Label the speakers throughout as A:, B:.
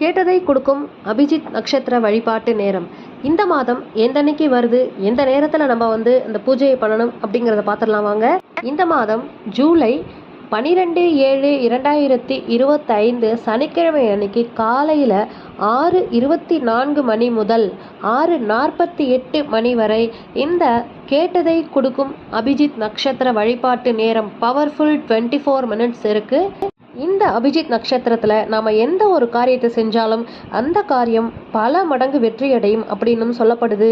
A: கேட்டதை கொடுக்கும் அபிஜித் நட்சத்திர வழிபாட்டு நேரம் இந்த மாதம் எந்த அன்னைக்கு வருது, எந்த நேரத்தில் நம்ம இந்த பூஜையை பண்ணணும் அப்படிங்கிறத பார்த்துடலாம் வாங்க. இந்த மாதம் ஜூலை 12/7/2025 சனிக்கிழமை அன்னைக்கு காலையில் 6:24 மணி முதல் 6:48 மணி வரை இந்த கேட்டதை கொடுக்கும் அபிஜித் நட்சத்திர வழிபாட்டு நேரம் பவர்ஃபுல் 24 minutes இருக்குது. இந்த அபிஜித் நட்சத்திரத்தில் நாம் எந்த ஒரு காரியத்தை செஞ்சாலும் அந்த காரியம் பல மடங்கு வெற்றியடையும் அப்படின்னு சொல்லப்படுது.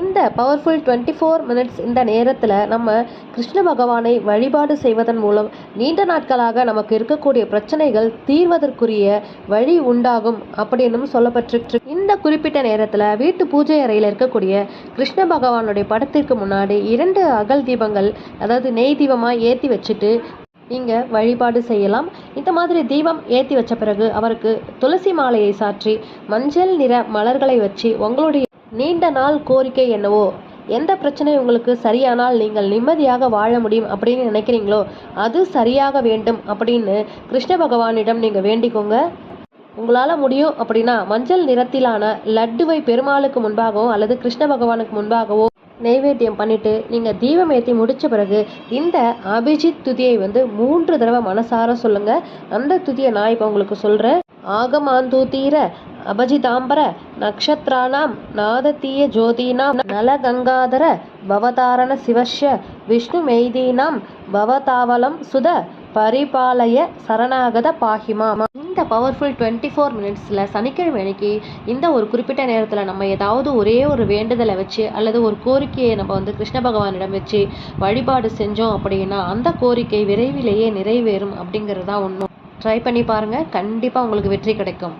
A: இந்த பவர்ஃபுல் 24 minutes இந்த நேரத்தில் நம்ம கிருஷ்ண பகவானை வழிபாடு செய்வதன் மூலம் நீண்ட நாட்களாக நமக்கு இருக்கக்கூடிய பிரச்சனைகள் தீர்வதற்குரிய வழி உண்டாகும் அப்படின்னு சொல்லப்பட்டிருக்கு. இந்த குறிப்பிட்ட நேரத்தில் வீட்டு பூஜை அறையில் இருக்கக்கூடிய கிருஷ்ண பகவானுடைய படத்திற்கு முன்னாடி 2 அகல் தீபங்கள், அதாவது நெய் தீபமாக ஏற்றி வச்சுட்டு நீங்கள் வழிபாடு செய்யலாம். இந்த மாதிரி தீபம் ஏற்றி வச்ச பிறகு அவருக்கு துளசி மாலையை சாற்றி மஞ்சள் நிற மலர்களை வச்சு உங்களுடைய நீண்ட நாள் கோரிக்கை என்னவோ, எந்த பிரச்சனை உங்களுக்கு சரியானால் நீங்கள் நிம்மதியாக வாழ முடியும் அப்படின்னு நினைக்கிறீங்களோ அது சரியாக வேண்டும் அப்படின்னு கிருஷ்ண பகவானிடம் நீங்கள் வேண்டிக்கோங்க. உங்களால் முடியும் அப்படின்னா மஞ்சள் நிறத்திலான லட்டுவை பெருமாளுக்கு முன்பாகவோ அல்லது கிருஷ்ண பகவானுக்கு முன்பாகவோ நெய்வேத்தியம் பண்ணிட்டு நீங்கள் தீபம் ஏற்றி முடித்த பிறகு இந்த அபிஜித் துதியை 3 தடவை மனசார சொல்லுங்க. அந்த துதியை நான் இப்போ உங்களுக்கு சொல்கிறேன். ஆகமாந்தூதீர அபஜிதாம்பர நக்ஷத்ராணாம் நாதத்தீய ஜோதீனாம் நலகங்காதர பவதாரண சிவஷ்ய விஷ்ணு மெய்தீனாம் பவதாவலம் சுத பரிபாலய சரணாகத பாஹிமா. இந்த பவர்ஃபுல் 24 minutesல சனிக்கிழமை அன்னைக்கு இந்த ஒரு குறிப்பிட்ட நேரத்தில் நம்ம ஏதாவது ஒரே ஒரு வேண்டுதலை வச்சு அல்லது ஒரு கோரிக்கையை நம்ம கிருஷ்ண பகவானிடம் வச்சு வழிபாடு செஞ்சோம் அப்படின்னா அந்த கோரிக்கை விரைவிலேயே நிறைவேறும் அப்படிங்கிறது தான் ஒன்றும். ட்ரை பண்ணி பாருங்கள், கண்டிப்பாக உங்களுக்கு வெற்றி கிடைக்கும்.